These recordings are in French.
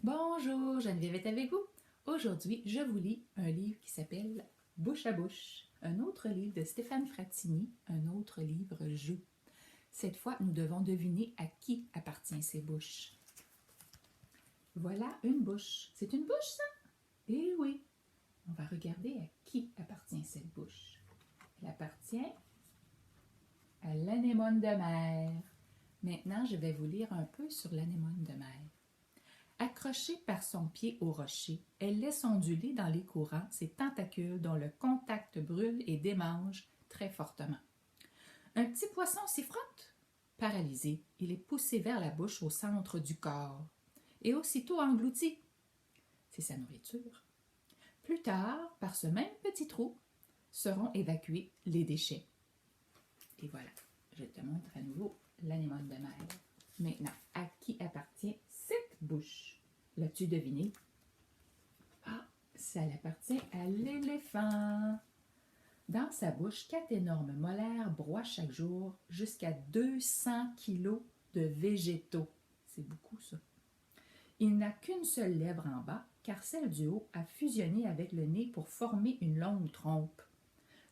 Bonjour, Geneviève est avec vous. Aujourd'hui, je vous lis un livre qui s'appelle Bouche à bouche, un autre livre de Stéphane Frattini, un autre livre-jeu. Cette fois, nous devons deviner à qui appartient ces bouches. Voilà une bouche. C'est une bouche, ça? Eh oui. On va regarder à qui appartient cette bouche. Elle appartient à l'anémone de mer. Maintenant, je vais vous lire un peu sur l'anémone de mer. Accrochée par son pied au rocher, elle laisse onduler dans les courants ses tentacules dont le contact brûle et démange très fortement. Un petit poisson s'y frotte. Paralysé, il est poussé vers la bouche au centre du corps et aussitôt englouti. C'est sa nourriture. Plus tard, par ce même petit trou, seront évacués les déchets. Et voilà, je te montre à nouveau l'anémone de mer. Maintenant, à qui appartient cette bouche? L'as-tu deviné? Ah, ça appartient à l'éléphant. Dans sa bouche, 4 énormes molaires broient chaque jour jusqu'à 200 kilos de végétaux. C'est beaucoup, ça. Il n'a qu'une seule lèvre en bas, car celle du haut a fusionné avec le nez pour former une longue trompe.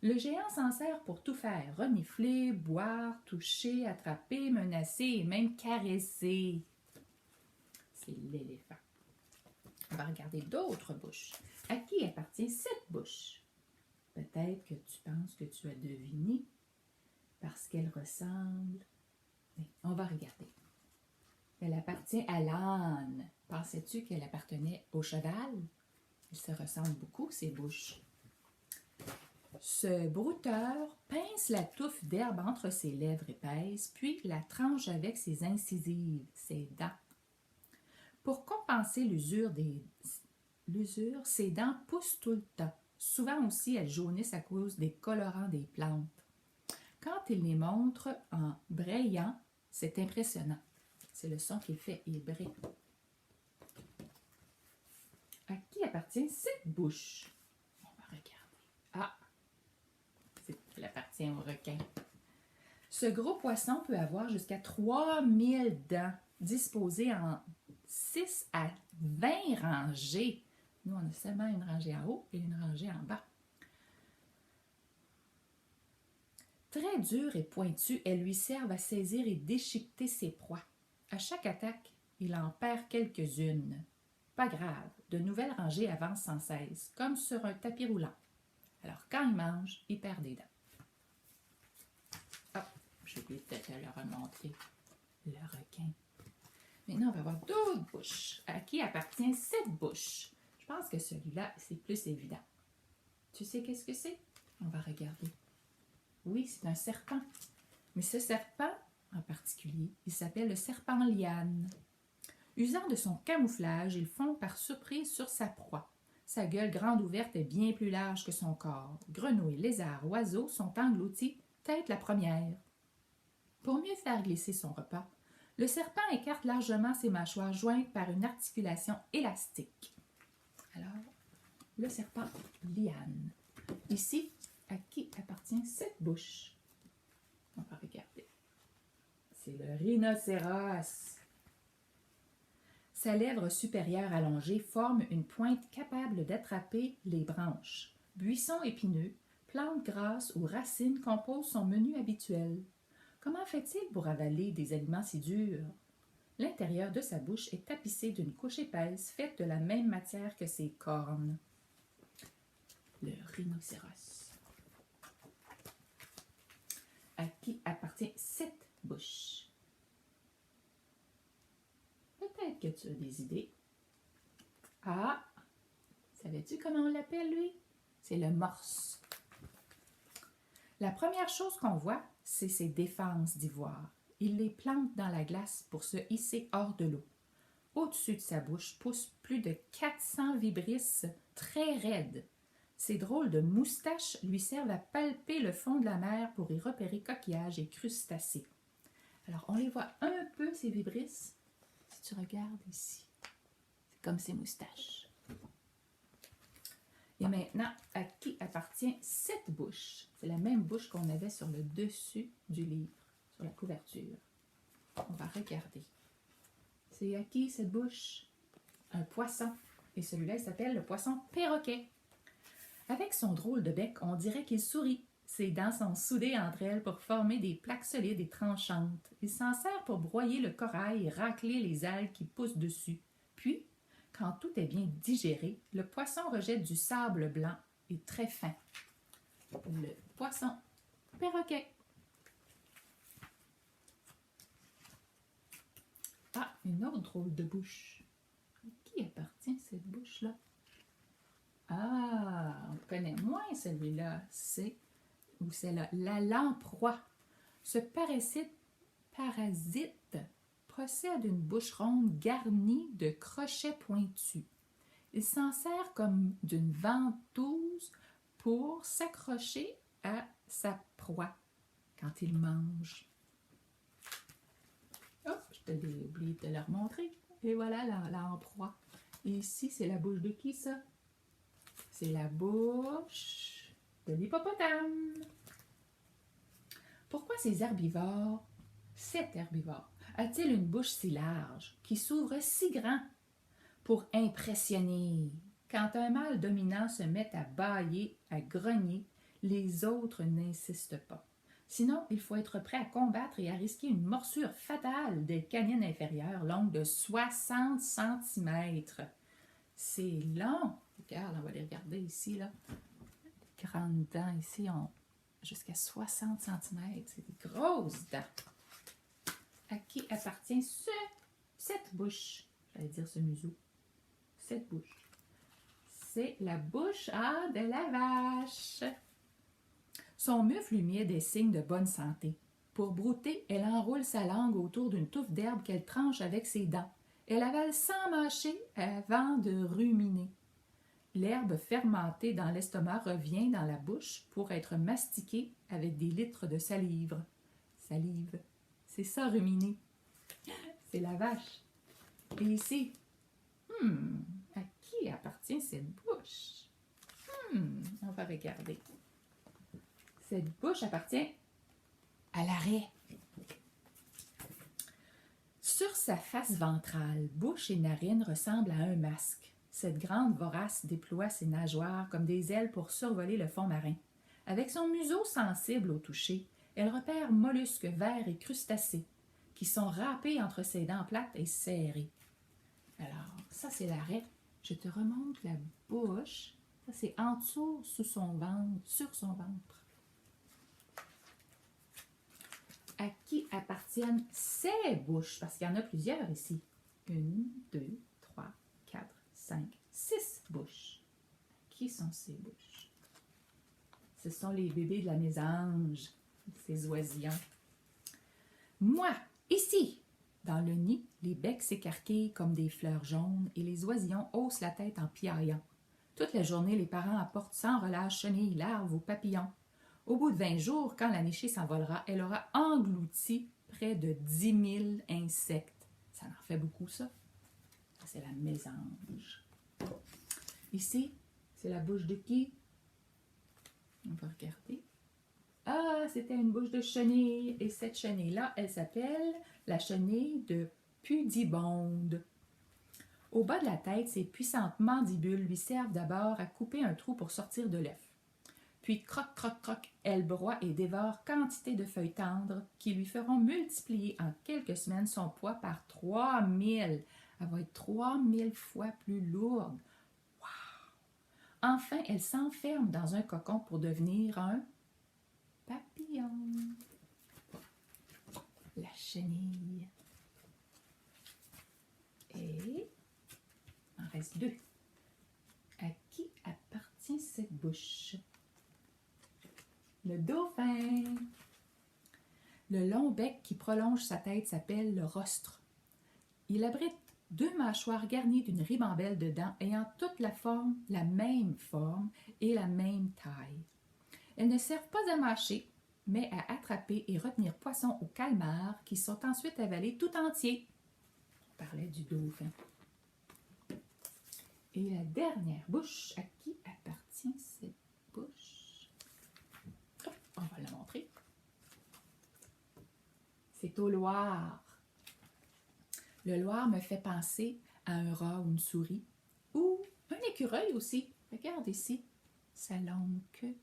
Le géant s'en sert pour tout faire, renifler, boire, toucher, attraper, menacer et même caresser. C'est l'éléphant. On va regarder d'autres bouches. À qui appartient cette bouche? Peut-être que tu penses que tu as deviné parce qu'elle ressemble. Mais on va regarder. Elle appartient à l'âne. Pensais-tu qu'elle appartenait au cheval? Ils se ressemblent beaucoup, ces bouches. Ce brouteur pince la touffe d'herbe entre ses lèvres épaisses, puis la tranche avec ses incisives, ses dents. Pour compenser l'usure, ses dents poussent tout le temps. Souvent aussi, elles jaunissent à cause des colorants des plantes. Quand il les montre en brayant, c'est impressionnant. C'est le son qu'il fait, il braye. À qui appartient cette bouche? On va regarder. Ah! Elle appartient au requin. Ce gros poisson peut avoir jusqu'à 3000 dents, disposées en 6 à 20 rangées. Nous, on a seulement une rangée en haut et une rangée en bas. Très dures et pointues, elles lui servent à saisir et déchiqueter ses proies. À chaque attaque, il en perd quelques-unes. Pas grave, de nouvelles rangées avancent sans cesse, comme sur un tapis roulant. Alors, quand il mange, il perd des dents. Ah, j'ai oublié de te le remontrer. Le requin. Maintenant, on va voir d'autres bouches. À qui appartient cette bouche? Je pense que celui-là, c'est plus évident. Tu sais qu'est-ce que c'est? On va regarder. Oui, c'est un serpent. Mais ce serpent, en particulier, il s'appelle le serpent liane. Usant de son camouflage, il fond par surprise sur sa proie. Sa gueule grande ouverte est bien plus large que son corps. Grenouilles, lézards, oiseaux sont engloutis, tête la première. Pour mieux faire glisser son repas, le serpent écarte largement ses mâchoires jointes par une articulation élastique. Alors, le serpent liane. Ici, à qui appartient cette bouche? On va regarder. C'est le rhinocéros. Sa lèvre supérieure allongée forme une pointe capable d'attraper les branches. Buissons épineux, plantes grasses ou racines composent son menu habituel. Comment fait-il pour avaler des aliments si durs? L'intérieur de sa bouche est tapissé d'une couche épaisse faite de la même matière que ses cornes. Le rhinocéros. À qui appartient cette bouche? Peut-être que tu as des idées. Ah! Savais-tu comment on l'appelle, lui? C'est le morse. La première chose qu'on voit, c'est ses défenses d'ivoire. Il les plante dans la glace pour se hisser hors de l'eau. Au-dessus de sa bouche poussent plus de 400 vibrisses très raides. Ces drôles de moustaches lui servent à palper le fond de la mer pour y repérer coquillages et crustacés. Alors, on les voit un peu, ces vibrisses. Si tu regardes ici, c'est comme ses moustaches. Et maintenant, à qui appartient cette bouche? C'est la même bouche qu'on avait sur le dessus du livre, sur la couverture. On va regarder. C'est à qui cette bouche? un poisson. Et celui-là, il s'appelle le poisson perroquet. Avec son drôle de bec, on dirait qu'il sourit. Ses dents sont soudées entre elles pour former des plaques solides et tranchantes. Il s'en sert pour broyer le corail et racler les algues qui poussent dessus. Puis, quand tout est bien digéré, le poisson rejette du sable blanc et très fin. Le poisson perroquet. Ah, une autre drôle de bouche. À qui appartient cette bouche-là? Ah, on connaît moins celui-là. C'est la lamproie. Ce parasite possède une bouche ronde garnie de crochets pointus. Il s'en sert comme d'une ventouse pour s'accrocher à sa proie quand il mange. Oh, je t'ai oublié de te la remontrer. Et voilà la lamproie. Et ici, c'est la bouche de qui, ça? C'est la bouche de l'hippopotame. Pourquoi cet herbivore, a-t-il une bouche si large, qui s'ouvre si grand? Pour impressionner. Quand un mâle dominant se met à bâiller, à grogner, les autres n'insistent pas. Sinon, il faut être prêt à combattre et à risquer une morsure fatale des canines inférieures longues de 60 cm. C'est long. Regarde, on va les regarder ici, là. Les grandes dents ici ont jusqu'à 60 cm. C'est des grosses dents. À qui appartient cette bouche? J'allais dire ce museau. Cette bouche. C'est la bouche de la vache. Son mufle humide est signe de bonne santé. Pour brouter, elle enroule sa langue autour d'une touffe d'herbe qu'elle tranche avec ses dents. Elle avale sans mâcher avant de ruminer. L'herbe fermentée dans l'estomac revient dans la bouche pour être mastiquée avec des litres de salive. Salive. C'est ça, ruminer. C'est la vache. Et ici, à qui appartient cette bouche? On va regarder. Cette bouche appartient à la raie. Sur sa face ventrale, bouche et narines ressemblent à un masque. Cette grande vorace déploie ses nageoires comme des ailes pour survoler le fond marin. Avec son museau sensible au toucher, elle repère mollusques verts et crustacés qui sont râpés entre ses dents plates et serrées. Alors, ça c'est la raie. Je te remonte la bouche. Ça c'est en dessous, sous son ventre, sur son ventre. À qui appartiennent ces bouches? Parce qu'il y en a plusieurs ici. 1, 2, 3, 4, 5, 6 bouches. Qui sont ces bouches? Ce sont les bébés de la mésange, ces oisillons. Moi, ici, dans le nid, les becs s'écarquillent comme des fleurs jaunes et les oisillons haussent la tête en piaillant. Toute la journée, les parents apportent sans relâche chenilles, larves ou papillons. Au bout de 20 jours, quand la nichée s'envolera, elle aura englouti près de 10 000 insectes. Ça en fait beaucoup, ça. C'est la mésange. Ici, c'est la bouche de qui? On va regarder. Ah, c'était une bouche de chenille. Et cette chenille-là, elle s'appelle la chenille de Pudibonde. Au bas de la tête, ses puissantes mandibules lui servent d'abord à couper un trou pour sortir de l'œuf. Puis, croc, croc, croc, elle broie et dévore quantité de feuilles tendres qui lui feront multiplier en quelques semaines son poids par 3000. Elle va être 3000 fois plus lourde. Wow! Enfin, elle s'enferme dans un cocon pour devenir un papillon. La chenille. Et il en reste 2. À qui appartient cette bouche? Le dauphin. Le long bec qui prolonge sa tête s'appelle le rostre. Il abrite 2 mâchoires garnies d'une ribambelle de dents ayant toute la même forme et la même taille. Elles ne servent pas à mâcher, mais à attraper et retenir poissons ou calmars qui sont ensuite avalés tout entiers. On parlait du dauphin. Et la dernière bouche, à qui appartient cette bouche? On va la montrer. C'est au Loir. Le Loir me fait penser à un rat ou une souris, ou un écureuil aussi. Regarde ici, sa longue queue.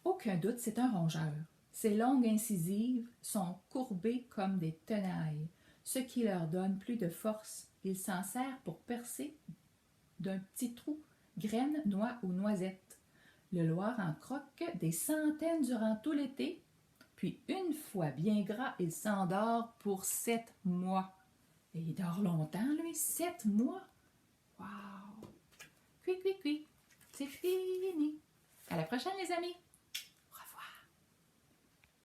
Aucun doute, c'est un rongeur. Ses longues incisives sont courbées comme des tenailles, ce qui leur donne plus de force. Il s'en sert pour percer d'un petit trou graines, noix ou noisettes. Le Loir en croque des centaines durant tout l'été, puis une fois bien gras, il s'endort pour 7 mois. Et il dort longtemps, lui, 7 mois. Wow! Cui, cui, cui. C'est fini. À la prochaine, les amis!